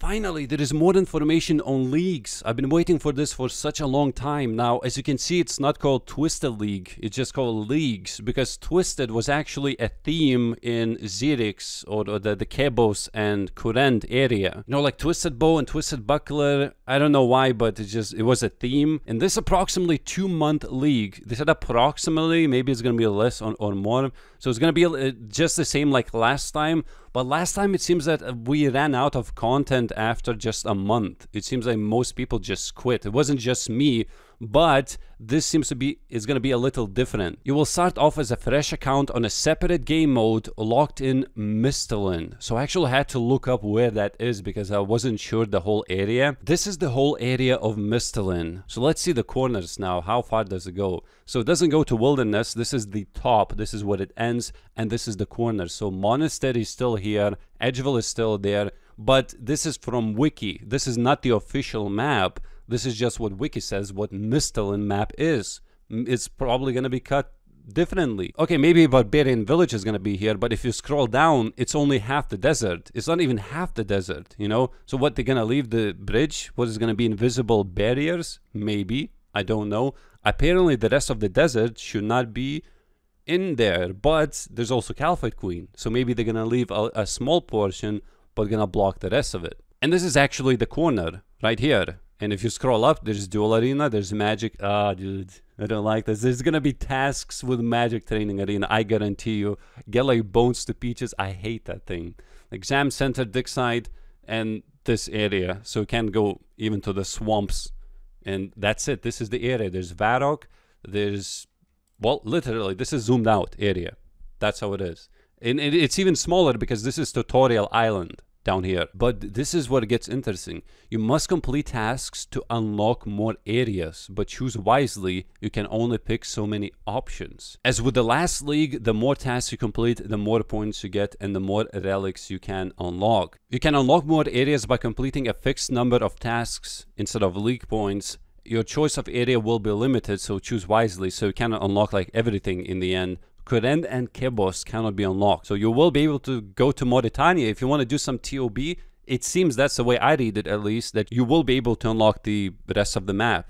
finally, there is more information on leagues. I've been waiting for this for such a long time. Now, as you can see, it's not called Twisted League. It's just called Leagues, because Twisted was actually a theme in Zerix, or the Kebos and Kurend area. You know, like Twisted Bow and Twisted Buckler. I don't know why, but it was a theme. In this approximately 2-month league, they said approximately, maybe it's going to be less or more. So it's going to be just the same like last time. But last time it seems that we ran out of content after just a month. It seems like most people just quit. It wasn't just me, but this seems to be, it's going to be a little different. You will start off as a fresh account on a separate game mode locked in Mistalin. So I actually had to look up where that is because I wasn't sure the whole area. This is the whole area of Mistalin. So let's see the corners now. How far does it go? So it doesn't go to Wilderness. This is the top. This is where it ends. And this is the corner. So Monastery is still here. Edgeville is still there. But this is from Wiki. This is not the official map. This is just what Wiki says, what Mistalin map is. It's probably going to be cut differently. Okay, maybe Barbarian Village is going to be here, but if you scroll down, it's only half the desert. It's not even half the desert, you know? So what, they're going to leave the bridge? What is going to be invisible barriers? Maybe. I don't know. Apparently, the rest of the desert should not be in there, but there's also Calphite Queen. So maybe they're going to leave a small portion, but going to block the rest of it. And this is actually the corner right here. And if you scroll up, there's Duel Arena, there's Magic. Ah, dude, I don't like this. There's gonna be tasks with Magic Training Arena, I guarantee you. Get like Bones to Peaches, I hate that thing. Exam Center, Dickside, and this area. So you can't go even to the swamps. And that's it, this is the area. There's Varrock, there's, well, literally, this is zoomed out area. That's how it is. And it's even smaller because this is Tutorial Island down here. But this is what gets interesting. You must complete tasks to unlock more areas, but choose wisely. You can only pick so many options. As with the last league, the more tasks you complete, the more points you get and the more relics you can unlock. You can unlock more areas by completing a fixed number of tasks instead of league points. Your choice of area will be limited, so choose wisely so you cannot unlock like everything in the end. Kurend and Kebos cannot be unlocked. So you will be able to go to Mauritania if you want to do some TOB. It seems that's the way I read it, at least, that you will be able to unlock the rest of the map.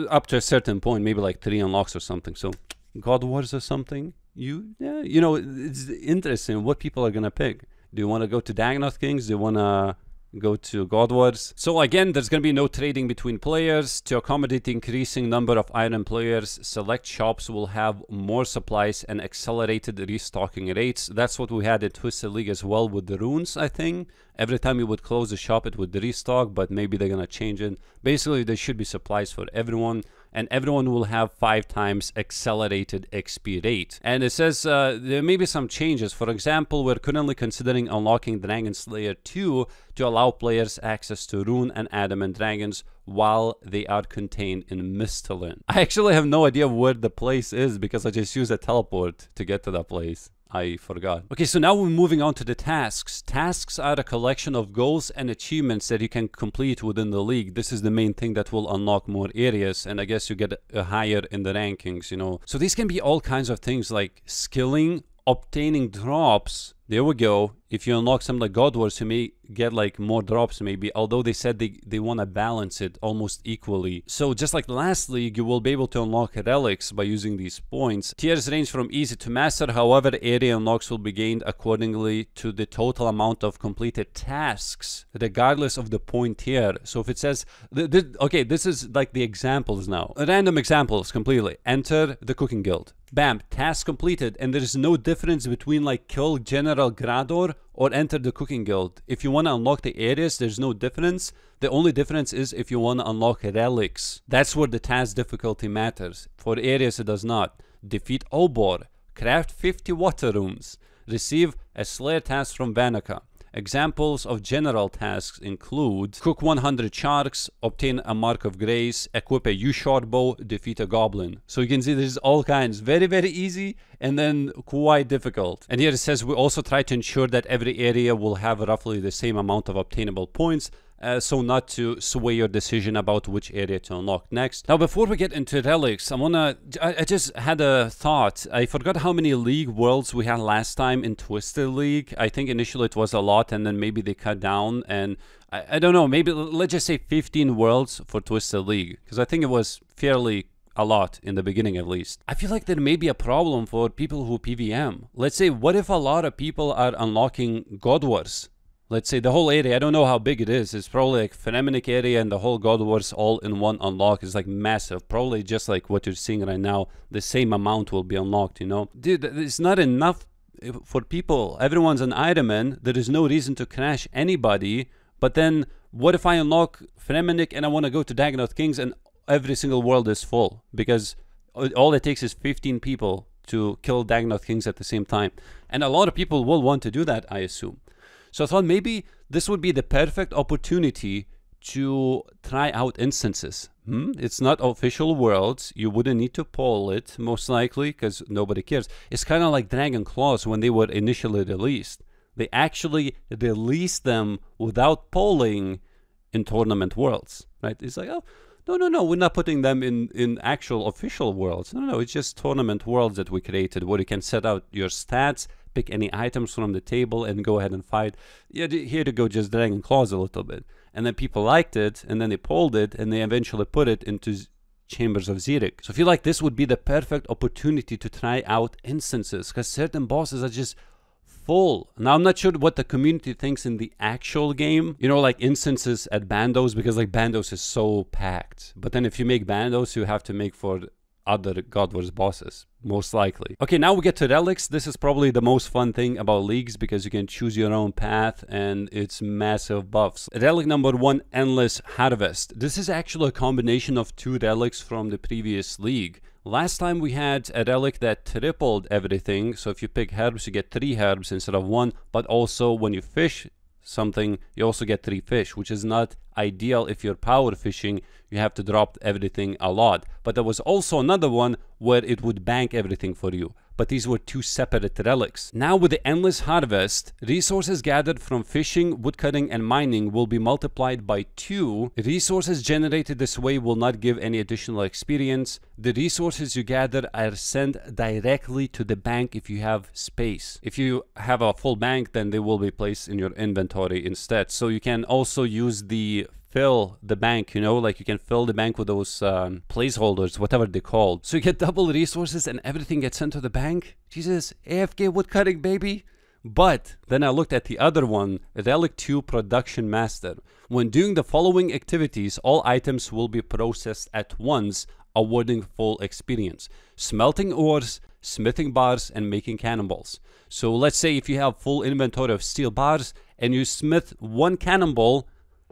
Up to a certain point, maybe like 3 unlocks or something. So God Wars or something. You know, it's interesting what people are going to pick. Do you want to go to Dagnoth Kings? Do you want to go to God Wars? So again, there's going to be no trading between players. To accommodate the increasing number of iron players, select shops will have more supplies and accelerated restocking rates. That's what we had in Twisted League as well with the runes, I think. Every time you would close the shop, it would restock, but maybe they're going to change it. Basically, there should be supplies for everyone, and everyone will have 5 times accelerated XP rate. And it says there may be some changes. For example, we're currently considering unlocking Dragon Slayer 2 to allow players access to rune and adamant dragons while they are contained in Mistalin. I actually have no idea where the place is because I just used a teleport to get to that place. I forgot. Okay, so now we're moving on to the tasks. Tasks are a collection of goals and achievements that you can complete within the league. This is the main thing that will unlock more areas, and I guess you get higher in the rankings, you know. So these can be all kinds of things like skilling, obtaining drops. There we go. If you unlock some like God Wars, you may get like more drops maybe, although they said they want to balance it almost equally. So just like the last league, you will be able to unlock relics by using these points. Tiers range from easy to master, however, area unlocks will be gained accordingly to the total amount of completed tasks, regardless of the point tier. So if it says, okay, this is like the examples now. Random examples completely. Enter the cooking guild. Bam, task completed, and there is no difference between like kill General Grador or enter the cooking guild. If you want to unlock the areas, there's no difference. The only difference is if you want to unlock relics. That's where the task difficulty matters. For areas, it does not. Defeat Obor, craft 50 water runes, receive a Slayer task from Vanica. Examples of general tasks include cook 100 sharks, obtain a Mark of Grace, equip a U-short bow, defeat a goblin. So you can see there's all kinds. Very, very easy and then quite difficult. And here it says we also try to ensure that every area will have roughly the same amount of obtainable points so not to sway your decision about which area to unlock next. Now, before we get into relics, I just had a thought. I forgot how many League worlds we had last time in Twisted League. I think initially it was a lot, and then maybe they cut down, and I don't know, maybe let's just say 15 worlds for Twisted League, because I think it was fairly a lot in the beginning at least. I feel like there may be a problem for people who PVM. Let's say, what if a lot of people are unlocking God Wars? Let's say the whole area, I don't know how big it is. It's probably like Phonemic area and the whole God Wars all in one unlock is like massive. Probably just like what you're seeing right now, the same amount will be unlocked, you know? Dude, it's not enough for people. Everyone's an Ironman. There is no reason to crash anybody. But then what if I unlock Phonemic and I want to go to Dagonoth Kings and every single world is full? Because all it takes is 15 people to kill Dagonoth Kings at the same time. And a lot of people will want to do that, I assume. So I thought maybe this would be the perfect opportunity to try out instances. It's not official worlds. You wouldn't need to poll it, most likely, because nobody cares. It's kind of like Dragon Claws when they were initially released. They actually released them without polling in tournament worlds, right? It's like, oh, no, we're not putting them in actual official worlds. No, it's just tournament worlds that we created where you can set out your stats, pick any items from the table and go ahead and fight. Yeah, here to go, just Dragon Claws a little bit. And then people liked it, and then they polled it, and they eventually put it into Chambers of Xeric. So I feel like this would be the perfect opportunity to try out instances, because certain bosses are just full. Now, I'm not sure what the community thinks in the actual game, you know, like instances at Bandos, because like Bandos is so packed. But then if you make Bandos, you have to make for other God Wars bosses, most likely. Okay, now we get to Relics. This is probably the most fun thing about Leagues because you can choose your own path and it's massive buffs. Relic number 1, Endless Harvest. This is actually a combination of 2 relics from the previous League. Last time we had a relic that tripled everything, so if you pick herbs, you get 3 herbs instead of 1, but also when you fish something, you also get 3 fish, which is not ideal if you're power fishing. You have to drop everything a lot. But there was also another one where it would bank everything for you. But these were 2 separate relics. Now with the Endless Harvest, resources gathered from fishing, woodcutting, and mining will be multiplied by 2. Resources generated this way will not give any additional experience. The resources you gather are sent directly to the bank if you have space. If you have a full bank, then they will be placed in your inventory instead. So you can also use the fill the bank, you know, like you can fill the bank with those placeholders, whatever they're called. So you get double resources and everything gets sent to the bank. Jesus, AFK woodcutting, baby. But then I looked at the other one, Relic 2 Production Master. When doing the following activities, all items will be processed at once, awarding full experience. Smelting ores, smithing bars, and making cannonballs. So let's say if you have full inventory of steel bars and you smith 1 cannonball,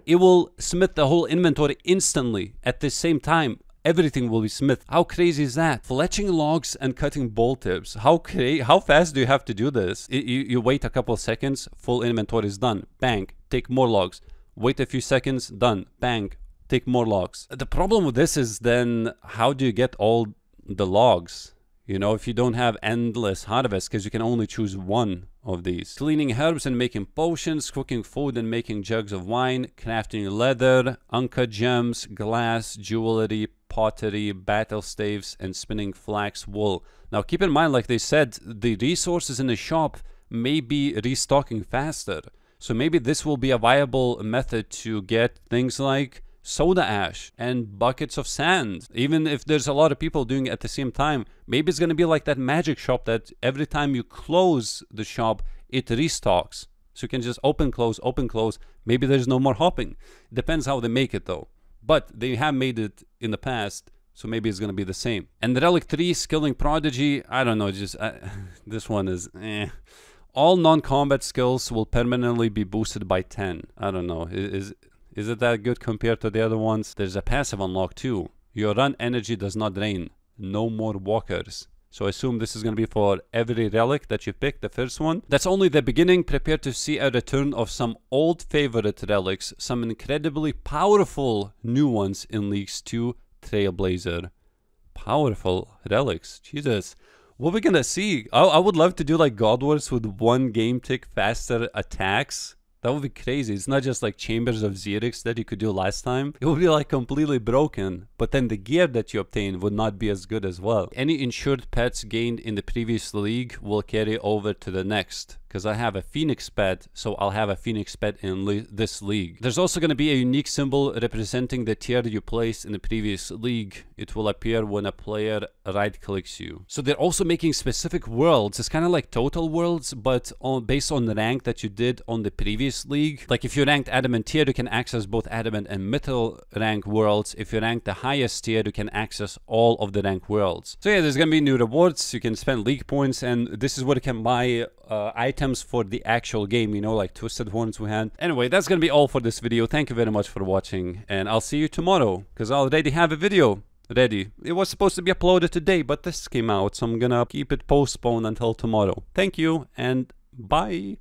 it will smith the whole inventory instantly. At the same time, everything will be smithed. How crazy is that? Fletching logs and cutting bolt tips. How fast do you have to do this? You wait a couple of seconds, full inventory is done. Bang, take more logs. Wait a few seconds, done. Bang, take more logs. The problem with this is then how do you get all the logs? You know, if you don't have Endless Harvest, because you can only choose 1 of these. Cleaning herbs and making potions, cooking food and making jugs of wine, crafting leather, uncut gems, glass, jewelry, pottery, battle staves, and spinning flax wool. Now keep in mind, like they said, the resources in the shop may be restocking faster. So maybe this will be a viable method to get things like soda ash and buckets of sand. Even if there's a lot of people doing it at the same time, maybe it's going to be like that magic shop that every time you close the shop, it restocks. So you can just open, close, open, close. Maybe there's no more hopping. Depends how they make it though. But they have made it in the past, so maybe it's going to be the same. And the Relic 3, Skilling Prodigy, I don't know, just this one is All non-combat skills will permanently be boosted by 10. I don't know, is it that good compared to the other ones? There's a passive unlock too. Your run energy does not drain. No more walkers. So I assume this is going to be for every relic that you pick, the first one. That's only the beginning. Prepare to see a return of some old favorite relics, some incredibly powerful new ones in Leagues 2 Trailblazer. Powerful relics. Jesus. What are we going to see? I would love to do like God Wars with 1 game tick faster attacks. That would be crazy. It's not just like Chambers of Xerix that you could do last time. It would be like completely broken, but then the gear that you obtain would not be as good as well. Any insured pets gained in the previous league will carry over to the next, because I have a Phoenix pet, so I'll have a Phoenix pet in this league. There's also going to be a unique symbol representing the tier you placed in the previous league. It will appear when a player right-clicks you. So they're also making specific worlds. It's kind of like total worlds, but based on the rank that you did on the previous league. Like if you ranked Adamant tier, you can access both Adamant and Mythal rank worlds. If you rank the highest tier, you can access all of the rank worlds. So yeah, there's going to be new rewards. You can spend league points, and this is what you can buy items for the actual game, you know, like Twisted Horns we had. Anyway, that's gonna be all for this video. Thank you very much for watching, and I'll see you tomorrow, because I already have a video ready. It was supposed to be uploaded today, but this came out, so I'm gonna keep it postponed until tomorrow. Thank you, and bye.